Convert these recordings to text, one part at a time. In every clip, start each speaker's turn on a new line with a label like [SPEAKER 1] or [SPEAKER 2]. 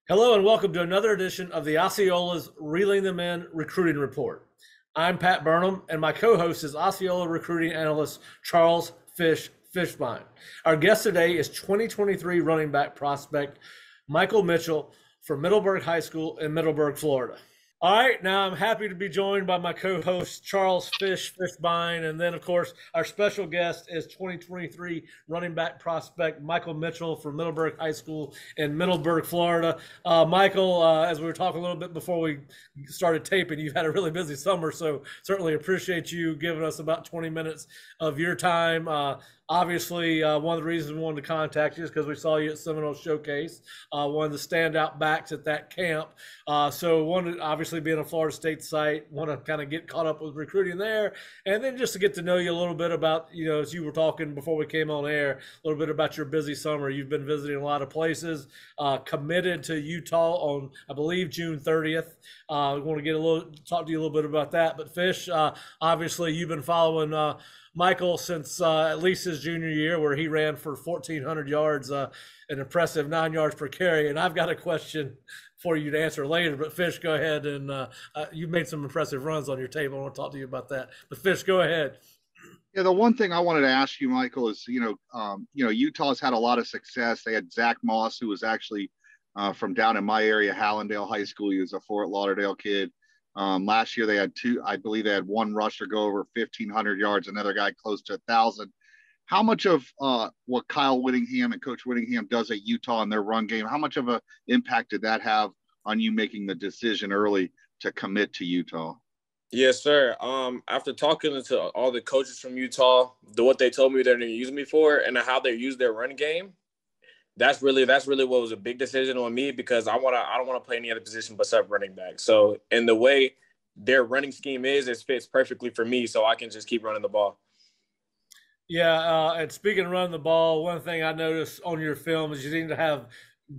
[SPEAKER 1] Hello and welcome to another edition of the Osceola's Reeling Them In Recruiting Report. I'm Pat Burnham, and my co-host is Osceola recruiting analyst Charles Fishbein. Our guest today is 2023 running back prospect Michael Mitchell from Middleburg High School in Middleburg, Florida. All right, now I'm happy to be joined by my co-host Charles Fishbein, and then of course our special guest is 2023 running back prospect Michael Mitchell from Middleburg High School in Middleburg, Florida. Michael, as we were talking a little bit before we started taping, you've had a really busy summer, so certainly appreciate you giving us about 20 minutes of your time. Obviously, one of the reasons we wanted to contact you is because we saw you at Seminole Showcase, one of the standout backs at that camp. So wanted, obviously being a Florida State site, want to kind of get caught up with recruiting there. And then just to get to know you a little bit about, as you were talking before we came on air, a little bit about your busy summer. You've been visiting a lot of places, committed to Utah on, I believe, June 30th. We want to talk to you a little bit about that. But Fish, obviously you've been following Michael since at least his junior year, where he ran for 1,400 yards, an impressive 9 yards per carry. And I've got a question for you to answer later, but Fish, go ahead. And you've made some impressive runs on your tape. I want to talk to you about that. But Fish, go ahead.
[SPEAKER 2] Yeah, the one thing I wanted to ask you, Michael, is Utah's had a lot of success. They had Zach Moss, who was actually from down in my area, Hallandale High School. He was a Fort Lauderdale kid. Last year they had I believe they had one rusher go over 1,500 yards, another guy close to 1,000. How much of what Kyle Whittingham and Coach Whittingham does at Utah in their run game, how much of an impact did that have on you making the decision early to commit to Utah?
[SPEAKER 3] Yes, sir. After talking to all the coaches from Utah, what they told me they're going to use me for and how they use their run game, that's really what was a big decision on me, because I don't want to play any other position but sub running back. So in the way their running scheme is, it fits perfectly for me, so I can just keep running the ball.
[SPEAKER 1] Yeah, and speaking of running the ball, one thing I noticed on your film is you seem to have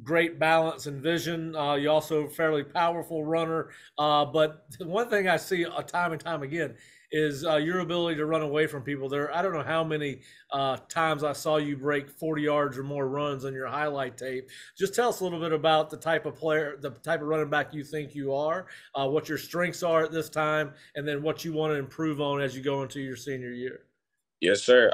[SPEAKER 1] great balance and vision. You also a fairly powerful runner. But one thing I see time and time again is your ability to run away from people. I don't know how many times I saw you break 40 yards or more runs on your highlight tape. Just tell us a little bit about the type of player, the type of running back you think you are, what your strengths are at this time, and then what you want to improve on as you go into your senior year.
[SPEAKER 3] Yes, sir.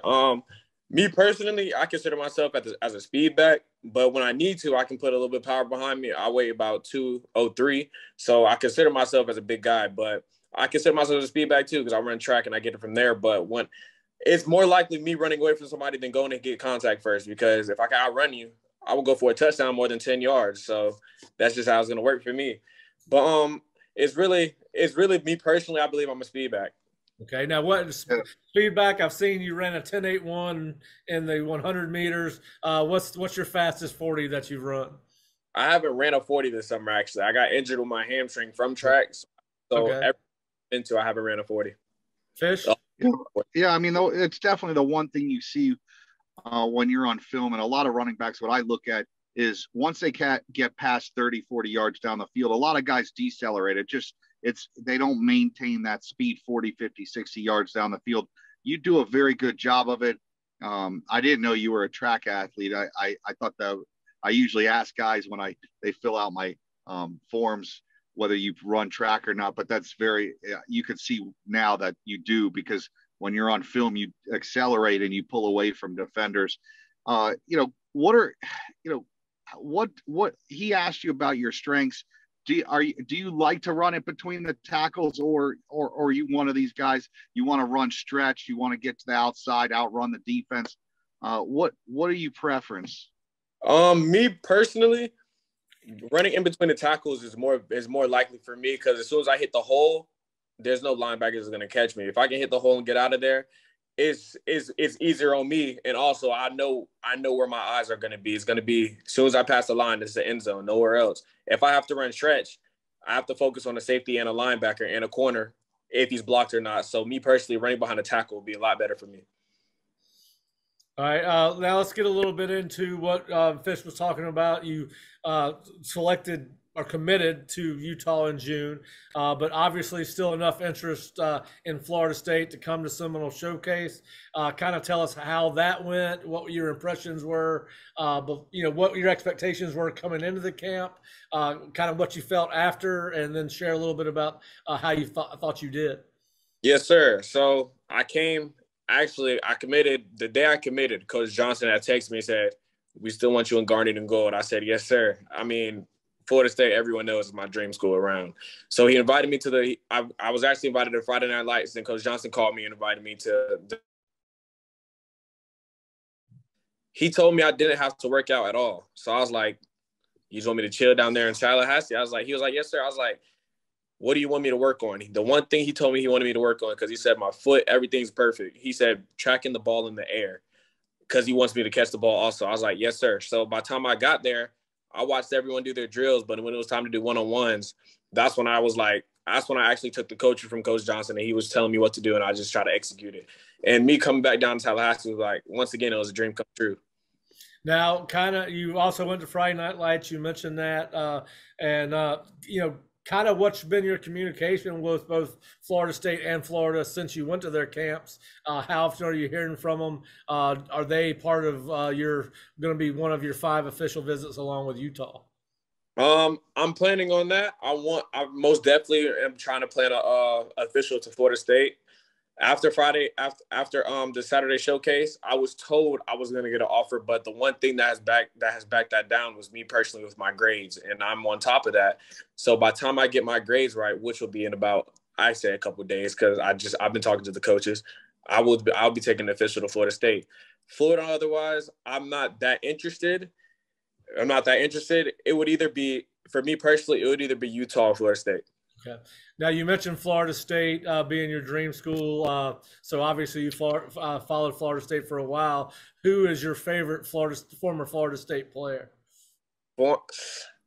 [SPEAKER 3] Me personally, I consider myself as a speed back, but when I need to, I can put a little bit of power behind me. I weigh about 203, so I consider myself as a big guy, but I consider myself as a speed back too, because I run track and I get it from there. But when it's more likely me running away from somebody than going to get contact first, because if I can outrun you, I will go for a touchdown more than 10 yards. So that's just how it's going to work for me. But it's really me personally. I believe I'm a speed back.
[SPEAKER 1] Okay, now what feedback? I've seen you ran a 10.81 in the 100 meters. What's your fastest 40 that you've run?
[SPEAKER 3] I haven't ran a 40 this summer, actually. I got injured with my hamstring from tracks. So
[SPEAKER 1] okay.
[SPEAKER 3] I haven't ran a 40.
[SPEAKER 1] Fish?
[SPEAKER 2] Yeah, I mean, it's definitely the one thing you see when you're on film. And a lot of running backs, what I look at is once they get past 30, 40 yards down the field, a lot of guys decelerate. They don't maintain that speed 40, 50, 60 yards down the field. You do a very good job of it. I didn't know you were a track athlete. I thought that I usually ask guys when they fill out my forms whether you've run track or not, but that's you can see now that you do, because when you're on film, you accelerate and you pull away from defenders. What he asked you about your strengths. Do you like to run it between the tackles, or are you one of these guys, you want to run stretch, you want to get to the outside, outrun the defense? What are you preference?
[SPEAKER 3] Me personally, running in between the tackles is more likely for me, because as soon as I hit the hole, there's no linebackers that's going to catch me. If I can hit the hole and get out of there, it's easier on me. And also I know where my eyes are going to be. It's going to be as soon as I pass the line, it's the end zone, nowhere else. If I have to run stretch, I have to focus on a safety and a linebacker and a corner, if he's blocked or not. So me personally, running behind the tackle would be a lot better for me.
[SPEAKER 1] All right, now let's get a little bit into what Fish was talking about. You selected are committed to Utah in June, but obviously still enough interest in Florida State to come to Seminole Showcase. Kind of tell us how that went, what your impressions were, but what your expectations were coming into the camp, kind of what you felt after, and then share a little bit about how you thought you did.
[SPEAKER 3] Yes, sir. So I committed the day I committed. Coach Johnson had texted me and said, "We still want you in Garnet and Gold." I said, "Yes, sir." I mean, Florida State, everyone knows, is my dream school around. So he invited me to I was actually invited to Friday Night Lights, and Coach Johnson called me and invited me to he told me I didn't have to work out at all. So I was like, "You just want me to chill down there in Tallahassee?" He was like, "Yes, sir." I was like, "What do you want me to work on?" The one thing he told me he wanted me to work on, because he said my foot, everything's perfect. He said tracking the ball in the air, because he wants me to catch the ball also. I was like, "Yes, sir." So by the time I got there, I watched everyone do their drills, but when it was time to do one-on-ones, that's when I actually took the coaching from Coach Johnson, and he was telling me what to do, and I just tried to execute it. And me coming back down to Tallahassee was like, once again, it was a dream come true.
[SPEAKER 1] Now, you also went to Friday Night Lights. You mentioned that, kind of what's been your communication with both Florida State and Florida since you went to their camps? How often are you hearing from them? Are they part of going to be one of your 5 official visits along with Utah?
[SPEAKER 3] I'm planning on that. I most definitely am trying to plan a official to Florida State. After the Saturday showcase, I was told I was going to get an offer, but the one thing that has backed that down was me personally with my grades, and I'm on top of that. So by the time I get my grades right, which will be in about, I say, a couple of days, because I've been talking to the coaches, I'll be taking the official to Florida State. Florida, otherwise, I'm not that interested. It would either be, for me personally, it would either be Utah or Florida State.
[SPEAKER 1] Okay. Now, you mentioned Florida State being your dream school. So obviously you followed Florida State for a while. Who is your favorite former Florida State player?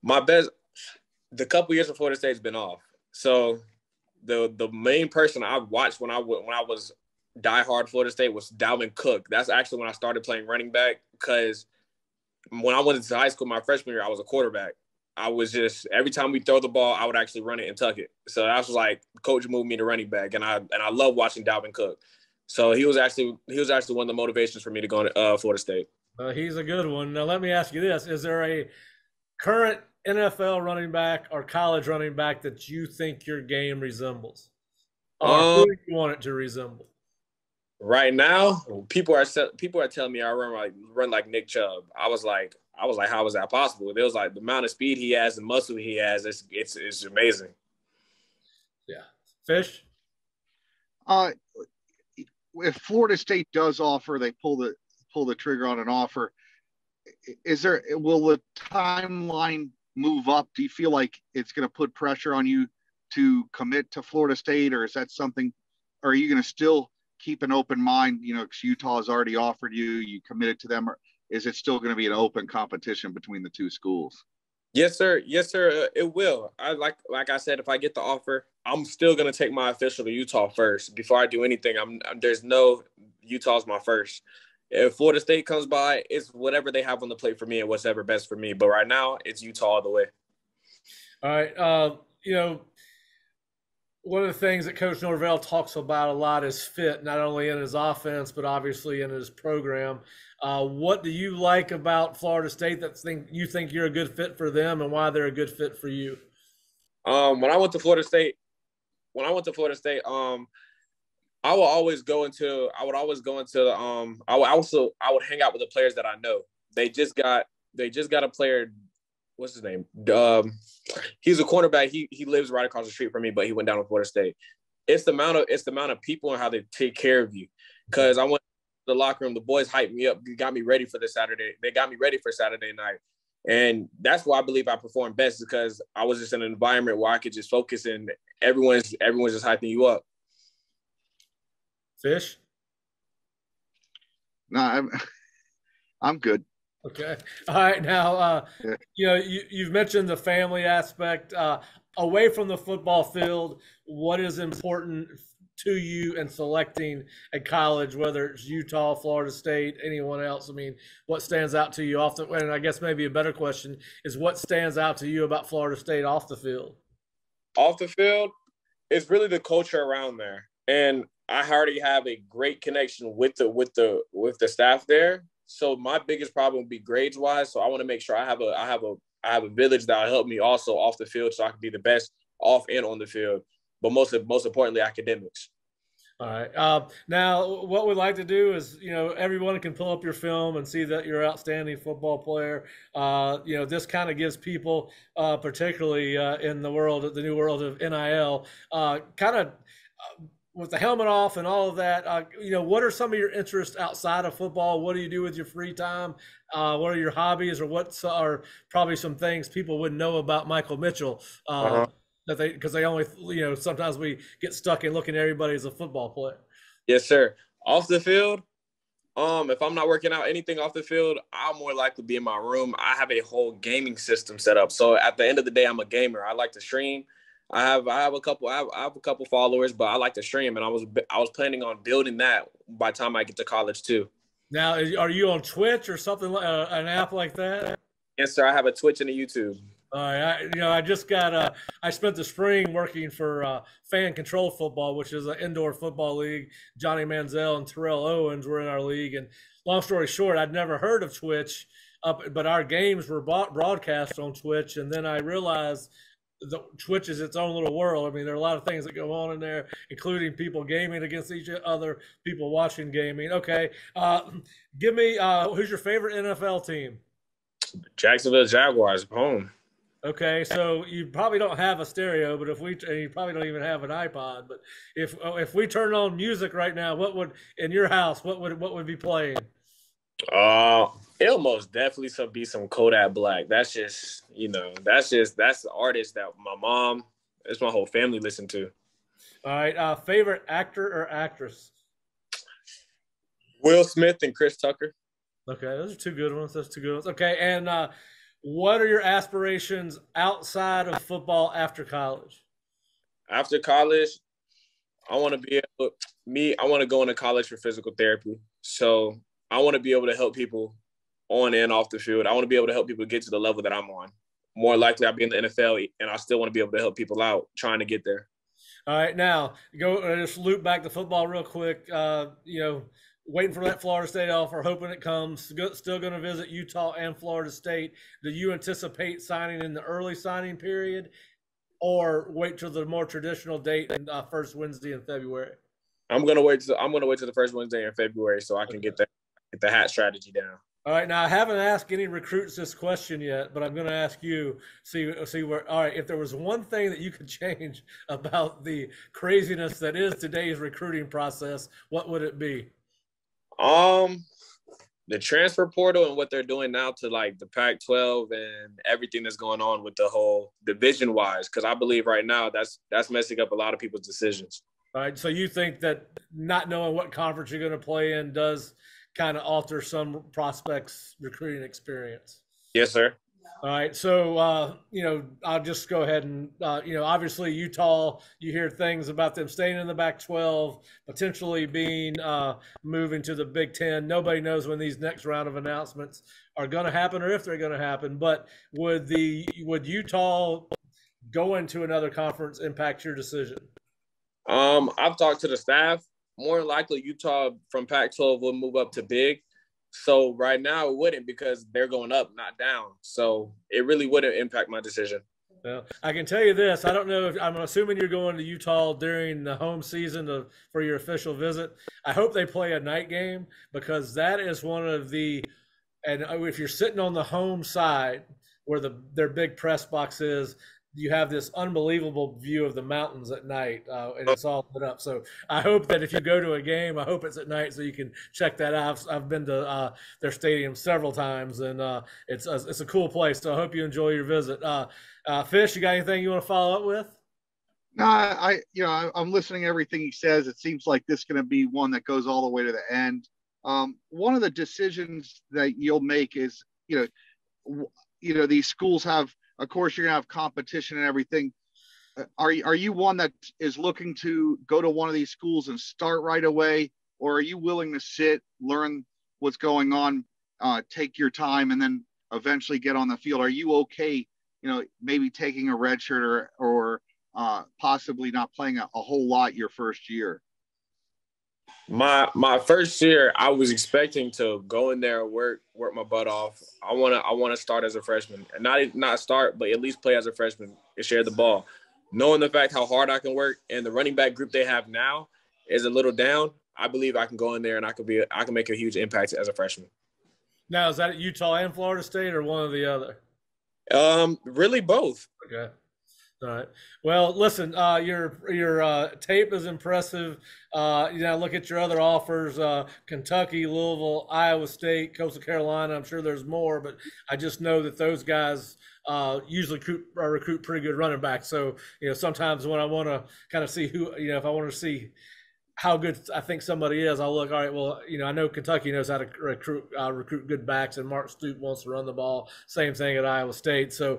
[SPEAKER 3] My best, the couple years of Florida State's been off. So the main person I watched when I was diehard Florida State was Dalvin Cook. That's actually when I started playing running back, because when I went into high school my freshman year, I was a quarterback. I was just, every time we throw the ball, I would actually run it and tuck it. So that was like, coach moved me to running back, and I love watching Dalvin Cook. So he was actually one of the motivations for me to go to Florida State.
[SPEAKER 1] He's a good one. Now let me ask you this: is there a current NFL running back or college running back that you think your game resembles, or who do you want it to resemble?
[SPEAKER 3] Right now, people are telling me I run like Nick Chubb. I was like, how is that possible? It was like the amount of speed he has and muscle he has. It's amazing.
[SPEAKER 1] Yeah, Fish.
[SPEAKER 2] If Florida State does offer, they pull the trigger on an offer. Will the timeline move up? Do you feel like it's going to put pressure on you to commit to Florida State, or is that something? Or are you going to still keep an open mind? Because Utah has already offered you committed to them, or is it still going to be an open competition between the two schools?
[SPEAKER 3] Yes, sir. It will. Like I said, if I get the offer, I'm still going to take my official to Utah first before I do anything. Utah's my first. If Florida State comes by, it's whatever they have on the plate for me and whatever best for me. But right now, it's Utah all the way.
[SPEAKER 1] All right. One of the things that Coach Norvell talks about a lot is fit, not only in his offense, but obviously in his program. What do you like about Florida State that you think you're a good fit for them, and why they're a good fit for you?
[SPEAKER 3] When I went to Florida State, I would always go into I would hang out with the players that I know. They just got a player. What's his name? He's a cornerback. He lives right across the street from me, but he went down to Florida State. It's the amount of people and how they take care of you. Because I went to the locker room, the boys hyped me up, got me ready for Saturday. They got me ready for Saturday night, and that's why I believe I performed best, because I was just in an environment where I could just focus, and everyone's just hyping you up.
[SPEAKER 1] Fish?
[SPEAKER 2] No, I'm good.
[SPEAKER 1] Okay. All right. Now, you've mentioned the family aspect. Away from the football field, what is important to you in selecting a college, whether it's Utah, Florida State, anyone else? I mean, what stands out to you off the, and I guess maybe a better question is what stands out to you about Florida State off the field?
[SPEAKER 3] Off the field, it's really the culture around there. And I already have a great connection with the staff there. So my biggest problem would be grades wise. So I want to make sure I have a village that will help me also off the field so I can be the best off and on the field. But most importantly, academics.
[SPEAKER 1] All right. Now, what we'd like to do is, everyone can pull up your film and see that you're an outstanding football player. This kind of gives people, particularly in the new world of NIL, with the helmet off and all of that, what are some of your interests outside of football? What do you do with your free time? What are your hobbies, or what are probably some things people wouldn't know about Michael Mitchell? Because they only, sometimes we get stuck in looking at everybody as a football player.
[SPEAKER 3] Yes, sir. Off the field, if I'm not working out anything off the field, I'll more likely be in my room. I have a whole gaming system set up. So at the end of the day, I'm a gamer. I like to stream. I have a couple followers, but I like to stream, and I was planning on building that by the time I get to college too.
[SPEAKER 1] Now, are you on Twitch or something, an app like that?
[SPEAKER 3] Yes, sir. I have a Twitch and a YouTube.
[SPEAKER 1] All right. I just got I spent the spring working for Fan Control Football, which is an indoor football league. Johnny Manziel and Terrell Owens were in our league. And long story short, I'd never heard of Twitch, but our games were broadcast on Twitch. And then I realized Twitch is its own little world. I mean, there are a lot of things that go on in there, including people gaming against each other, people watching gaming. Okay. Give me, who's your favorite NFL team?
[SPEAKER 3] Jacksonville Jaguars, home.
[SPEAKER 1] Okay, so you probably don't have a stereo, but you probably don't even have an iPod. But if we turn on music right now, what would in your house? What would be playing?
[SPEAKER 3] It'll most definitely be some Kodak Black. That's just that's the artist that my mom, it's my whole family listen to.
[SPEAKER 1] All right, favorite actor or actress?
[SPEAKER 3] Will Smith and Chris Tucker.
[SPEAKER 1] Okay, those are two good ones. Okay, and what are your aspirations outside of football after college?
[SPEAKER 3] After college, I want to go into college for physical therapy. So I want to be able to help people on and off the field. I want to be able to help people get to the level that I'm on. More likely, I'll be in the NFL, and I still want to be able to help people out trying to get there.
[SPEAKER 1] All right, now just loop back to football real quick. Waiting for that Florida State offer, hoping it comes. Still going to visit Utah and Florida State. Do you anticipate signing in the early signing period, or wait till the more traditional date and first Wednesday in February?
[SPEAKER 3] I'm gonna wait till the first Wednesday in February so I can get the hat strategy down.
[SPEAKER 1] All right, now I haven't asked any recruits this question yet, but I'm going to ask you. See where. All right, if there was one thing that you could change about the craziness that is today's recruiting process, what would it be?
[SPEAKER 3] The transfer portal and what they're doing now to like the Pac-12 and everything that's going on with the whole division wise, because I believe right now that's messing up a lot of people's decisions.
[SPEAKER 1] All right, so you think that not knowing what conference you're going to play in does kind of alter some prospects' recruiting experience?
[SPEAKER 3] Yes, sir.
[SPEAKER 1] All right, so I'll just go ahead and obviously Utah, you hear things about them staying in the Pac-12, potentially being moving to the Big Ten. Nobody knows when these next round of announcements are going to happen or if they're going to happen. But would Utah going to another conference impact your decision?
[SPEAKER 3] I've talked to the staff. More likely, Utah from Pac-12 will move up to Big. So right now it wouldn't, because they're going up, not down. So it really wouldn't impact my decision.
[SPEAKER 1] Well, I can tell you this. I don't know if I'm assuming you're going to Utah during the home season for your official visit. I hope they play a night game, because that is one of the – and if you're sitting on the home side where their big press box is, you have this unbelievable view of the mountains at night, and it's all lit up. So I hope that if you go to a game, I hope it's at night so you can check that out. I've been to their stadium several times, and it's a cool place. So I hope you enjoy your visit. Fish, you got anything you want to follow up with?
[SPEAKER 2] No, I'm listening to everything he says. It seems like this is going to be one that goes all the way to the end. One of the decisions that you'll make is, these schools have, of course, you're going to have competition and everything. are you one that is looking to go to one of these schools and start right away, or are you willing to sit, learn what's going on, take your time, and then eventually get on the field? Are you okay, maybe taking a red shirt or possibly not playing a whole lot your first year?
[SPEAKER 3] My first year, I was expecting to go in there and work my butt off. I wanna start as a freshman, and not start, but at least play as a freshman and share the ball. Knowing the fact how hard I can work, and the running back group they have now is a little down, I believe I can go in there and I can make a huge impact as a freshman.
[SPEAKER 1] Now, is that at Utah and Florida State, or one or the other?
[SPEAKER 3] Really both.
[SPEAKER 1] Okay. All right. Well, listen, your tape is impressive. Look at your other offers: Kentucky, Louisville, Iowa State, Coastal Carolina. I'm sure there's more, but I just know that those guys usually recruit pretty good running backs. So sometimes when I want to kind of see who, if I want to see how good I think somebody is, I'll look, all right, well, I know Kentucky knows how to recruit good backs, and Mark Stoops wants to run the ball. Same thing at Iowa State. So,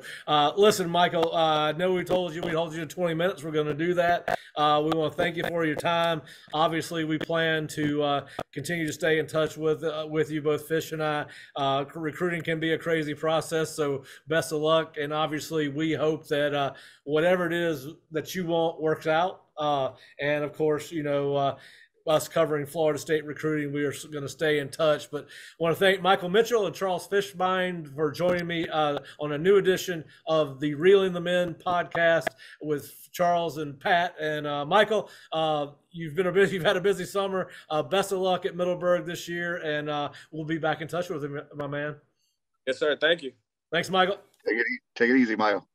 [SPEAKER 1] listen, Michael, I know we'd hold you to 20 minutes. We're going to do that. We want to thank you for your time. Obviously, we plan to continue to stay in touch with you, both Fish and I. Recruiting can be a crazy process, so best of luck. And obviously, we hope that whatever it is that you want works out. And of course, us covering Florida State recruiting, we are going to stay in touch. But I want to thank Michael Mitchell and Charles Fishbein for joining me on a new edition of the Reeling the Men podcast with Charles and Pat and Michael. You've had a busy summer. Best of luck at Middleburg this year, and we'll be back in touch with you, my man.
[SPEAKER 3] Yes, sir. Thank you.
[SPEAKER 1] Thanks, Michael.
[SPEAKER 2] Take it easy, Michael.